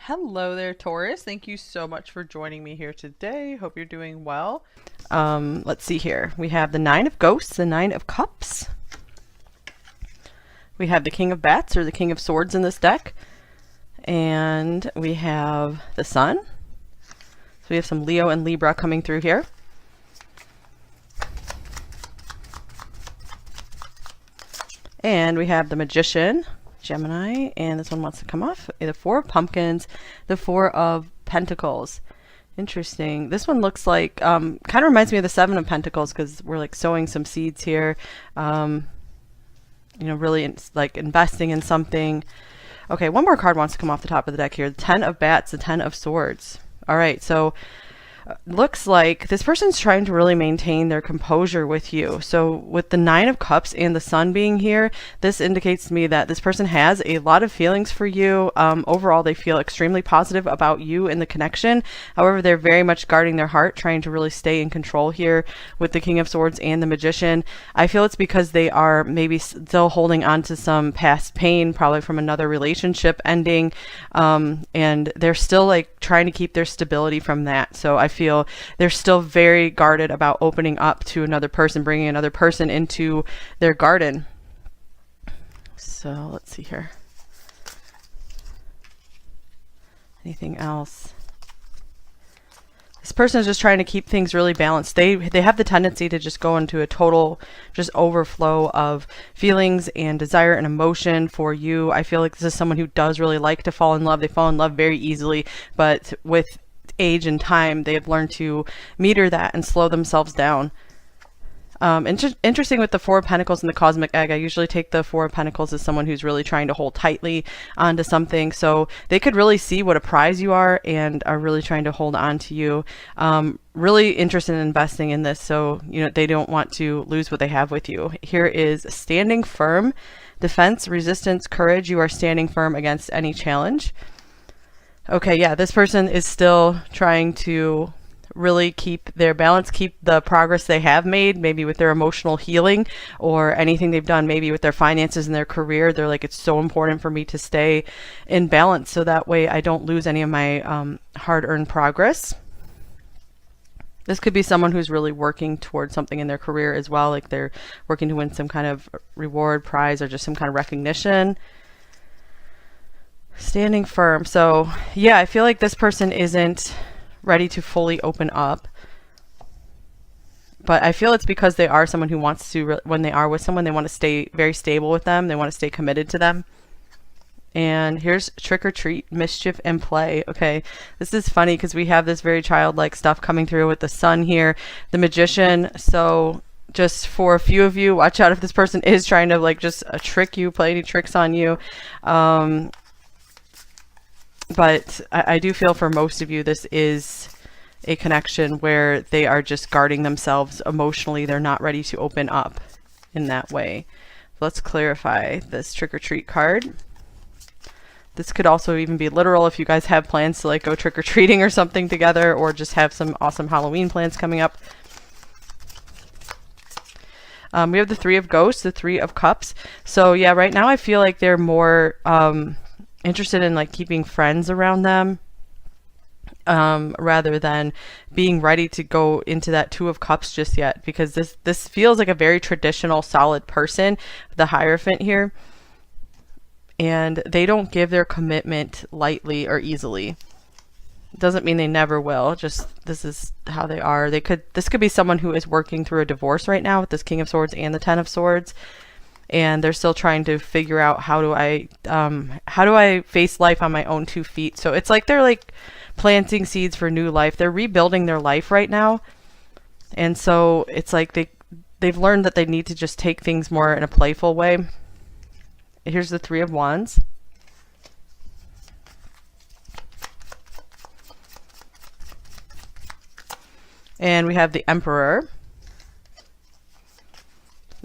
Hello there, Taurus. Thank you so much for joining me here today. Hope you're doing well. Let's see here. We have the Nine of Ghosts, the Nine of Cups. We have the King of Bats or the King of Swords in this deck. And we have the Sun. So we have some Leo and Libra coming through here. And we have the Magician, Gemini, and this one wants to come off. The Four of Pumpkins, the Four of Pentacles. Interesting. This one looks like, kind of reminds me of the Seven of Pentacles because we're like sowing some seeds here. You know, really like investing in something. Okay, one more card wants to come off the top of the deck here. The Ten of Bats, the Ten of Swords. All right, so looks like this person's trying to really maintain their composure with you. So with the Nine of Cups and the Sun being here, this indicates to me that this person has a lot of feelings for you. Overall, they feel extremely positive about you and the connection. However, they're very much guarding their heart, trying to really stay in control here with the King of Swords and the Magician. I feel it's because they are maybe still holding on to some past pain, probably from another relationship ending, and they're still like trying to keep their stability from that. So I feel they're still very guarded about opening up to another person, bringing another person into their garden. So let's see here. Anything else? This person is just trying to keep things really balanced. They have the tendency to just go into a total just overflow of feelings and desire and emotion for you. I feel like this is someone who does really like to fall in love. They fall in love very easily, but with age and time, they have learned to meter that and slow themselves down. Interesting with the Four of Pentacles and the Cosmic Egg, I usually take the Four of Pentacles as someone who's really trying to hold tightly onto something. So they could really see what a prize you are and are really trying to hold on to you. Really interested in investing in this, so you know they don't want to lose what they have with you. Here is standing firm, defense, resistance, courage. You are standing firm against any challenge. Okay, yeah, this person is still trying to really keep their balance, keep the progress they have made, maybe with their emotional healing or anything they've done, maybe with their finances and their career. They're like, it's so important for me to stay in balance so that way I don't lose any of my hard-earned progress. This could be someone who's really working towards something in their career as well, like they're working to win some kind of reward, prize, or just some kind of recognition. Standing firm. So yeah, I feel like this person isn't ready to fully open up, but I feel it's because they are someone who wants to, when they are with someone, they want to stay very stable with them. They want to stay committed to them. And here's trick or treat, mischief and play. Okay, this is funny because we have this very childlike stuff coming through with the Sun here, the Magician. So just for a few of you, watch out if this person is trying to like just trick you, play any tricks on you. But I do feel for most of you, this is a connection where they are just guarding themselves emotionally. They're not ready to open up in that way. Let's clarify this trick or treat card. This could also even be literal if you guys have plans to like go trick or treating or something together, or just have some awesome Halloween plans coming up. We have the Three of Ghosts, the Three of Cups. So yeah, right now I feel like they're more interested in like keeping friends around them, rather than being ready to go into that Two of Cups just yet, because this feels like a very traditional, solid person, the Hierophant here, and they don't give their commitment lightly or easily. Doesn't mean they never will, just this is how they are. This could be someone who is working through a divorce right now with this King of Swords and the Ten of Swords, and they're still trying to figure out how do I face life on my own 2 feet. So it's like they're like planting seeds for new life. They're rebuilding their life right now, and so it's like they've learned that they need to just take things more in a playful way. Here's the Three of Wands. And we have the Emperor,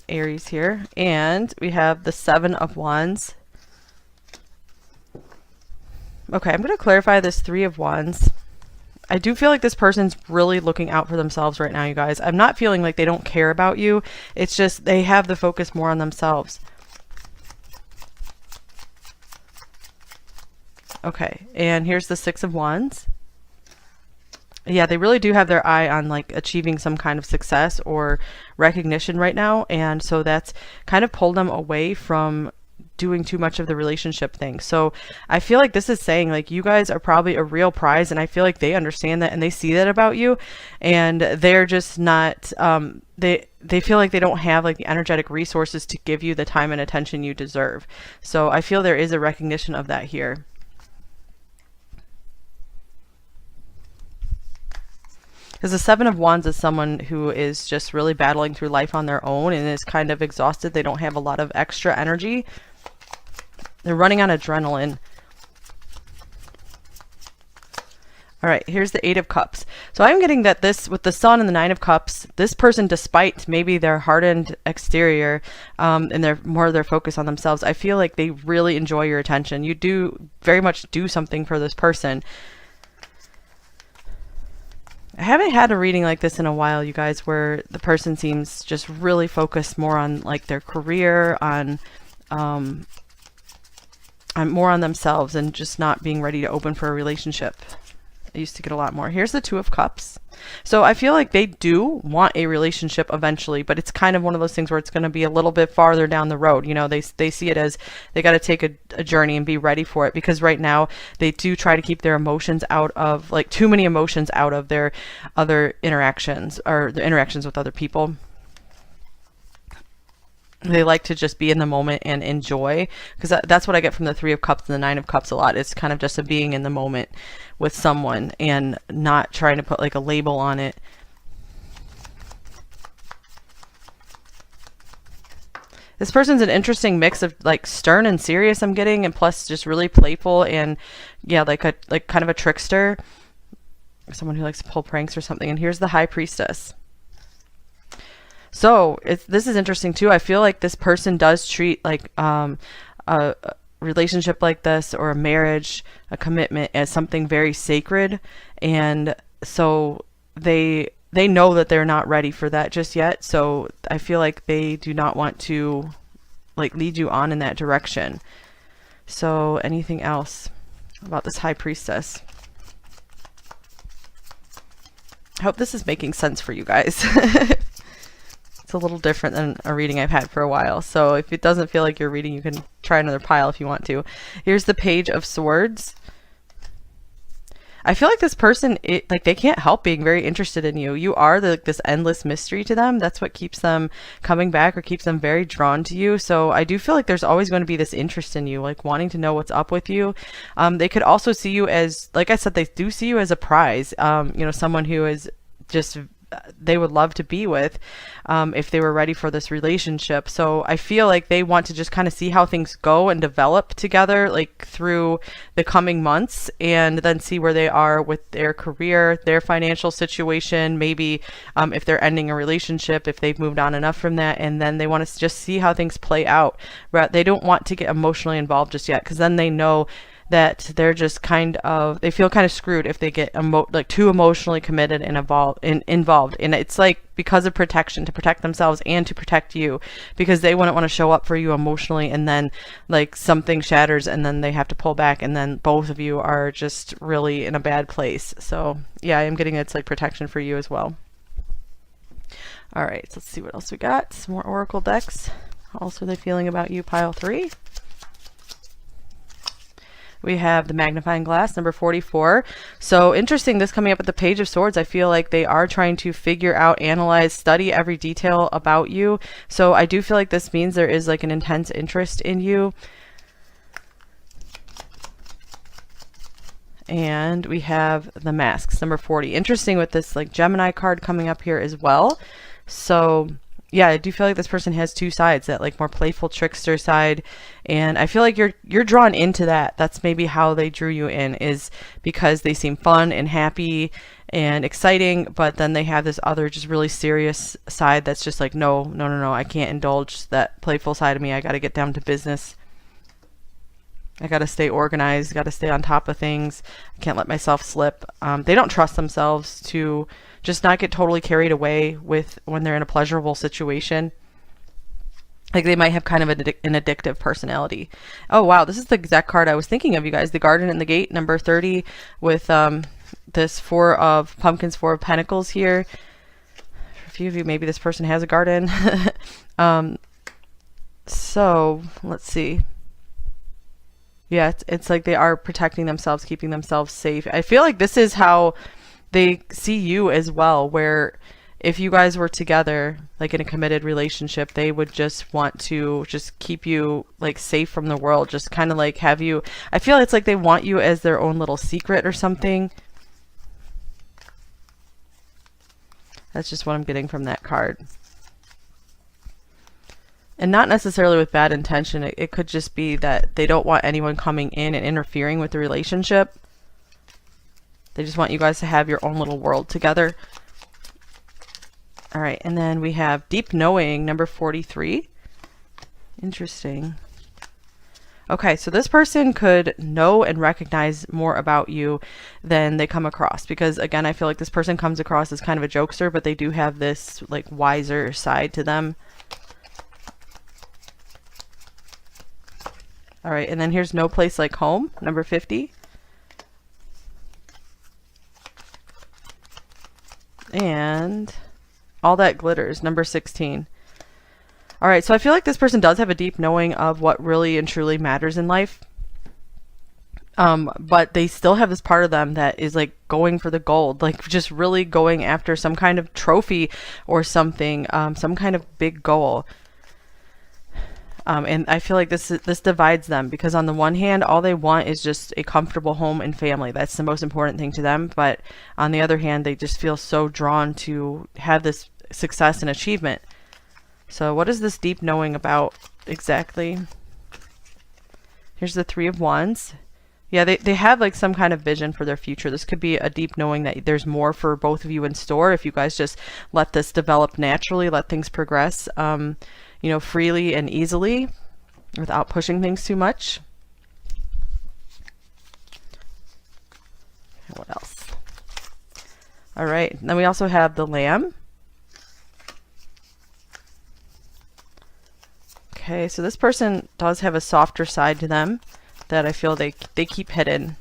Aries here, and we have the Seven of Wands. Okay, I'm going to clarify this Three of Wands. I do feel like this person's really looking out for themselves right now, you guys. I'm not feeling like they don't care about you. It's just they have the focus more on themselves. Okay, and here's the Six of Wands. Yeah, they really do have their eye on like achieving some kind of success or recognition right now, and so that's kind of pulled them away from doing too much of the relationship thing. So I feel like this is saying like you guys are probably a real prize, and I feel like they understand that and they see that about you, and they're just not they feel like they don't have like the energetic resources to give you the time and attention you deserve. So I feel there is a recognition of that here. Because the Seven of Wands is someone who is just really battling through life on their own and is kind of exhausted. They don't have a lot of extra energy. They're running on adrenaline. All right, here's the Eight of Cups. So I'm getting that this, with the Sun and the Nine of Cups, this person, despite maybe their hardened exterior and their focus on themselves, I feel like they really enjoy your attention. You do very much do something for this person. I haven't had a reading like this in a while, you guys, where the person seems just really focused more on like their career, on more on themselves and just not being ready to open for a relationship. I used to get a lot more. Here's the Two of Cups. So I feel like they do want a relationship eventually, but it's kind of one of those things where it's going to be a little bit farther down the road. You know, they see it as they got to take a journey and be ready for it, because right now they do try to keep their emotions out of, like, too many emotions out of their other interactions or the interactions with other people. They like to just be in the moment and enjoy, because that's what I get from the Three of Cups and the Nine of Cups a lot. It's kind of just a being in the moment with someone and not trying to put like a label on it. This person's an interesting mix of like stern and serious, I'm getting, and plus just really playful and yeah, like kind of a trickster, someone who likes to pull pranks or something. And here's the High Priestess. So this is interesting too. I feel like this person does treat like a relationship like this, or a marriage, a commitment, as something very sacred, and so they know that they're not ready for that just yet. So I feel like they do not want to like lead you on in that direction. So anything else about this High Priestess? I hope this is making sense for you guys. It's a little different than a reading I've had for a while. So if it doesn't feel like your reading, you can try another pile if you want to. Here's the Page of Swords. I feel like this person, like they can't help being very interested in you. You are this endless mystery to them. That's what keeps them coming back or keeps them very drawn to you. So I do feel like there's always going to be this interest in you, like wanting to know what's up with you. They could also see you as, like I said, they do see you as a prize. You know, someone who is just, they would love to be with if they were ready for this relationship. So I feel like they want to just kind of see how things go and develop together, like through the coming months, and then see where they are with their career, their financial situation, maybe if they're ending a relationship, if they've moved on enough from that, and then they want to just see how things play out. They don't want to get emotionally involved just yet, because then they know that they're just kind of, they feel kind of screwed if they get like too emotionally committed and involved. And it's like because of protection, to protect themselves and to protect you, because they wouldn't want to show up for you emotionally and then like something shatters and then they have to pull back and then both of you are just really in a bad place. So yeah, I am getting it's like protection for you as well. All right, so let's see what else we got. Some more Oracle decks. How else are they feeling about you, pile 3? We have the Magnifying Glass, number 44. So interesting, this coming up with the Page of Swords. I feel like they are trying to figure out, analyze, study every detail about you. So I do feel like this means there is like an intense interest in you. And we have the Masks, number 40. Interesting with this like Gemini card coming up here as well. So yeah, I do feel like this person has two sides, that like more playful trickster side, and I feel like you're drawn into that. That's maybe how they drew you in, is because they seem fun and happy and exciting, but then they have this other just really serious side that's just like, no, I can't indulge that playful side of me. I got to get down to business. I got to stay organized, got to stay on top of things. I can't let myself slip. They don't trust themselves to just not get totally carried away with when they're in a pleasurable situation. Like they might have kind of an addictive personality. Oh wow, this is the exact card I was thinking of, you guys. The Garden and the Gate, number 30, with this 4 of Pumpkins, 4 of Pentacles here. For a few of you, maybe this person has a garden. So let's see. Yeah, it's like they are protecting themselves, keeping themselves safe. I feel like this is how they see you as well, where if you guys were together, like in a committed relationship, they would just want to just keep you like safe from the world, just kind of like have you, I feel it's like they want you as their own little secret or something. That's just what I'm getting from that card. And not necessarily with bad intention. It could just be that they don't want anyone coming in and interfering with the relationship. They just want you guys to have your own little world together. All right, and then we have Deep Knowing, number 43. Interesting. Okay, so this person could know and recognize more about you than they come across, because again, I feel like this person comes across as kind of a jokester, but they do have this like wiser side to them. All right, and then here's No Place Like Home, number 50. And All That Glitters, number 16. All right, so I feel like this person does have a deep knowing of what really and truly matters in life. But they still have this part of them that is like going for the gold, like just really going after some kind of trophy or something, some kind of big goal. And I feel like this divides them, because on the one hand, all they want is just a comfortable home and family. That's the most important thing to them. But on the other hand, they just feel so drawn to have this success and achievement. So what is this deep knowing about exactly? Here's the 3 of Wands. Yeah, they have like some kind of vision for their future. This could be a deep knowing that there's more for both of you in store if you guys just let this develop naturally, let things progress, you know, freely and easily without pushing things too much. What else? All right, then we also have the Lamb. Okay, so this person does have a softer side to them that I feel they keep hidden.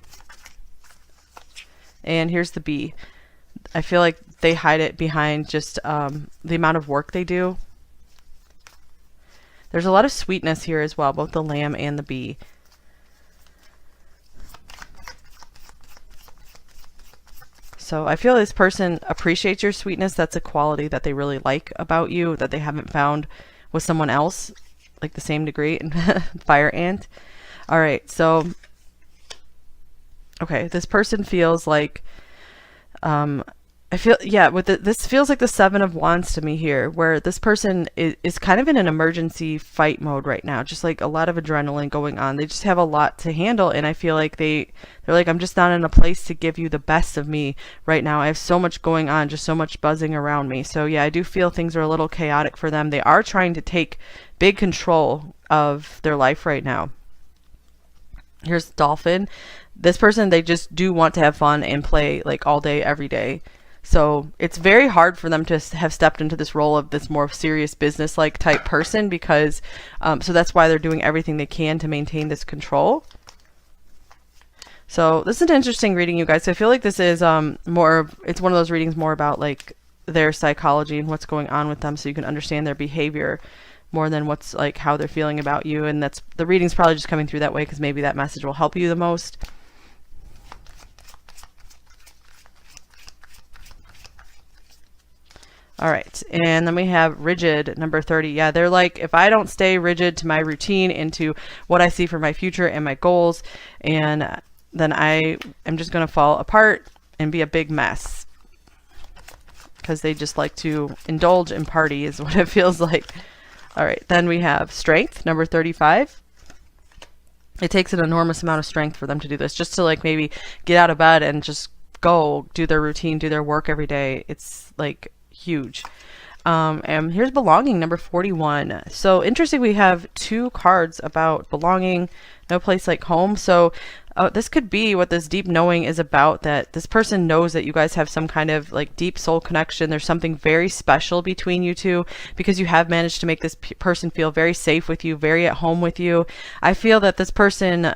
And here's the Bee. I feel like they hide it behind just the amount of work they do. There's a lot of sweetness here as well, both the Lamb and the Bee. So I feel this person appreciates your sweetness. That's a quality that they really like about you that they haven't found with someone else, like the same degree. Fire Ant. All right, so okay, this person feels like I feel, yeah, with this feels like the 7 of Wands to me here, where this person is kind of in an emergency fight mode right now, just like a lot of adrenaline going on. They just have a lot to handle, and I feel like they're like, I'm just not in a place to give you the best of me right now. I have so much going on, just so much buzzing around me. So yeah, I do feel things are a little chaotic for them. They are trying to take big control of their life right now. Here's Dolphin. This person, they just do want to have fun and play like all day, every day. So it's very hard for them to have stepped into this role of this more serious business-like type person, because so that's why they're doing everything they can to maintain this control. So this is an interesting reading, you guys. So I feel like this is it's one of those readings more about like their psychology and what's going on with them, so you can understand their behavior more than what's like how they're feeling about you. And that's, the reading's probably just coming through that way because maybe that message will help you the most. All right, and then we have Rigid, number 30. Yeah, they're like, if I don't stay rigid to my routine, into what I see for my future and my goals, and then I am just going to fall apart and be a big mess. Because they just like to indulge and party is what it feels like. All right, then we have Strength, number 35. It takes an enormous amount of strength for them to do this, just to like maybe get out of bed and just go do their routine, do their work every day. It's like huge. And here's belonging, number 41. So interesting, we have 2 cards about belonging, no place like home. So this could be what this deep knowing is about, that this person knows that you guys have some kind of like deep soul connection. There's something very special between you two, because you have managed to make this person feel very safe with you, very at home with you. I feel that this person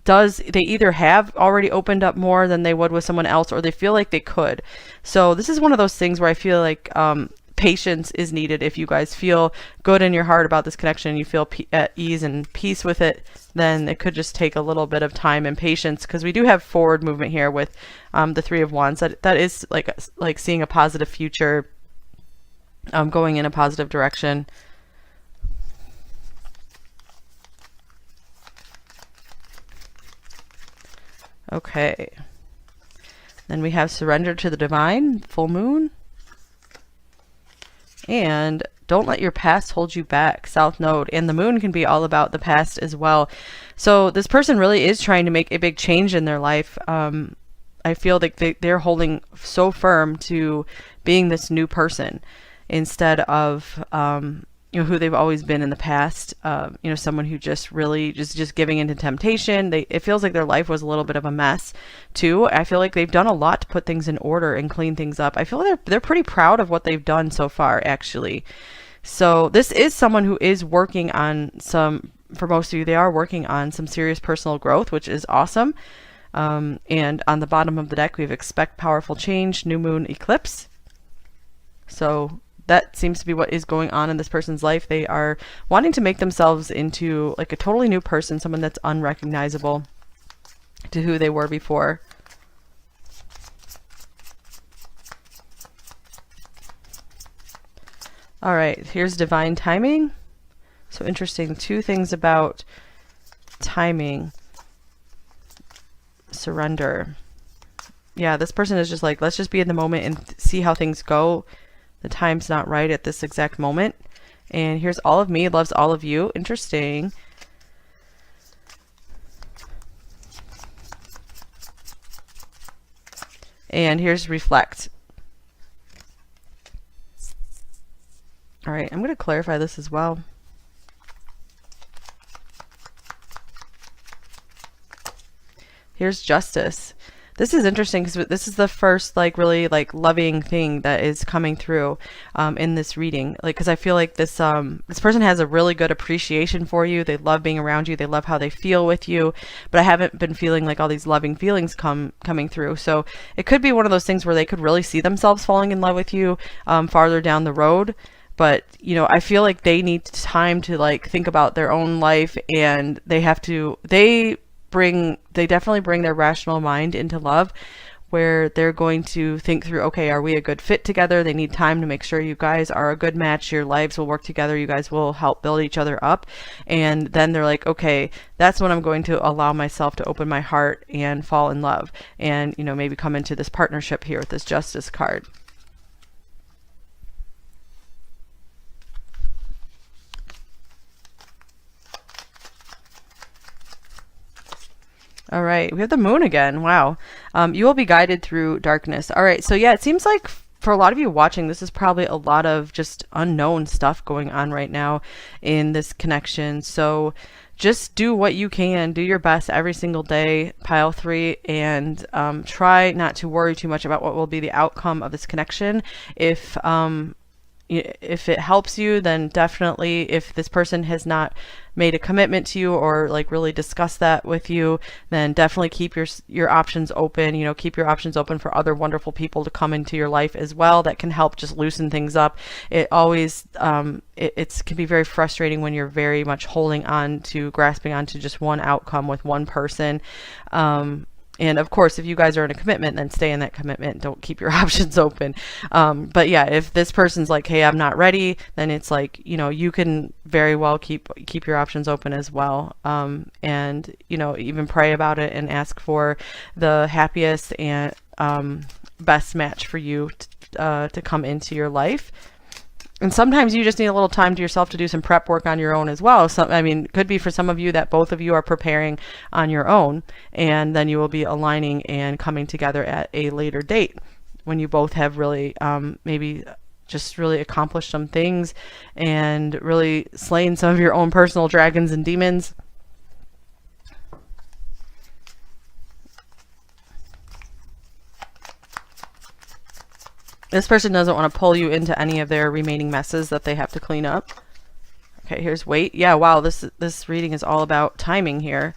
they either have already opened up more than they would with someone else, or they feel like they could. So this is one of those things where I feel like patience is needed. If you guys feel good in your heart about this connection, you feel at ease and peace with it, then it could just take a little bit of time and patience, because we do have forward movement here with the 3 of Wands. That is like seeing a positive future, going in a positive direction. Okay. Then we have surrender to the divine, full moon. And don't let your past hold you back, South Node. And the moon can be all about the past as well. So this person really is trying to make a big change in their life. I feel like they're holding so firm to being this new person instead of who they've always been in the past. Someone who just really just giving into temptation. It feels like their life was a little bit of a mess too. I feel like they've done a lot to put things in order and clean things up. I feel they're pretty proud of what they've done so far, actually. So this is someone who is working on for most of you, they are working on some serious personal growth, which is awesome. And on the bottom of the deck, we have expect powerful change, new moon, eclipse. So that seems to be what is going on in this person's life. They are wanting to make themselves into like a totally new person, someone that's unrecognizable to who they were before. All right, here's divine timing. So interesting, 2 things about timing. Surrender. Yeah, this person is just like, let's just be in the moment and see how things go. The time's not right at this exact moment. And here's all of me loves all of you. Interesting. And here's reflect. All right, I'm going to clarify this as well. Here's justice. This is interesting because this is the first really loving thing that is coming through in this reading. Because I feel like this person has a really good appreciation for you. They love being around you. They love how they feel with you. But I haven't been feeling like all these loving feelings coming through. So it could be one of those things where they could really see themselves falling in love with you farther down the road. But, I feel like they need time to think about their own life, and they definitely bring their rational mind into love, where they're going to think through, okay, are we a good fit together? They need time to make sure you guys are a good match. Your lives will work together. You guys will help build each other up. And then they're like, okay, that's when I'm going to allow myself to open my heart and fall in love, and, maybe come into this partnership here with this justice card. All right, we have the moon again. Wow. You will be guided through darkness. All right, so yeah, it seems like for a lot of you watching, this is probably a lot of just unknown stuff going on right now in this connection. So just do what you can. Do your best every single day, pile 3, and try not to worry too much about what will be the outcome of this connection. If it helps you, then definitely, if this person has not made a commitment to you or really discussed that with you, then definitely keep your options open. Keep your options open for other wonderful people to come into your life as well that can help just loosen things up. It always it can be very frustrating when you're very much grasping onto just one outcome with one person. And of course, if you guys are in a commitment, then stay in that commitment. Don't keep your options open. But yeah, if this person's like, hey, I'm not ready, then it's like, you can very well keep your options open as well. And, even pray about it and ask for the happiest and best match for you to come into your life. And sometimes you just need a little time to yourself to do some prep work on your own as well. So, it could be for some of you that both of you are preparing on your own, and then you will be aligning and coming together at a later date when you both have really maybe just really accomplish some things and really slaying some of your own personal dragons and demons. This person doesn't want to pull you into any of their remaining messes that they have to clean up. Okay, here's wait. Yeah, wow, this reading is all about timing here.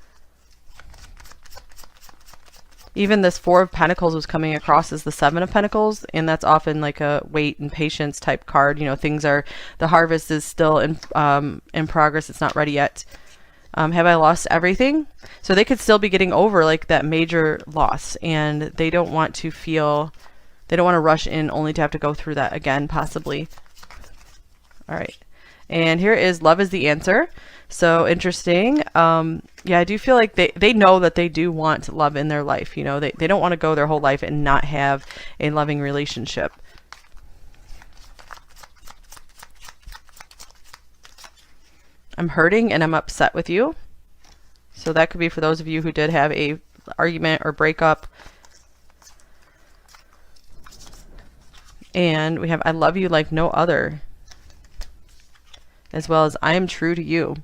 Even this Four of Pentacles was coming across as the Seven of Pentacles, and that's often like a wait and patience type card. You know, things are, the harvest is still in progress. It's not ready yet. Have I lost everything? So they could still be getting over like that major loss, and they don't want to feel, they don't want to rush in only to have to go through that again, possibly. All right. And here is love is the answer. So interesting. Yeah, I do feel like they know that they do want love in their life. You know, they don't want to go their whole life and not have a loving relationship. I'm hurting and I'm upset with you. So that could be for those of you who did have a argument or breakup. And we have I love you like no other, as well as I am true to you.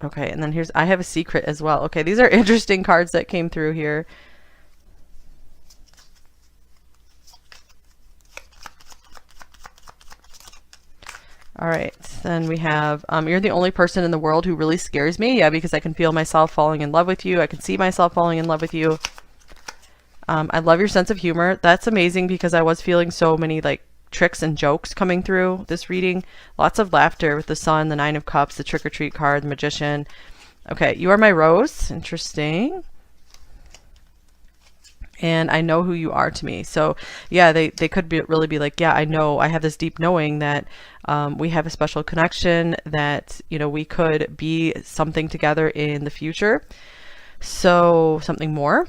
Okay, and then here's I have a secret as well. Okay, these are interesting cards that came through here. All right, then we have you're the only person in the world who really scares me. Yeah, because I can feel myself falling in love with you. I can see myself falling in love with you. I love your sense of humor. That's amazing, because I was feeling so many like tricks and jokes coming through this reading. Lots of laughter with the Sun, the Nine of Cups, the Trick-or-Treat card, the Magician. Okay, you are my rose. Interesting. And I know who you are to me. So yeah, they could really be like, yeah, I know, I have this deep knowing that we have a special connection, that, you know, we could be something together in the future. So something more.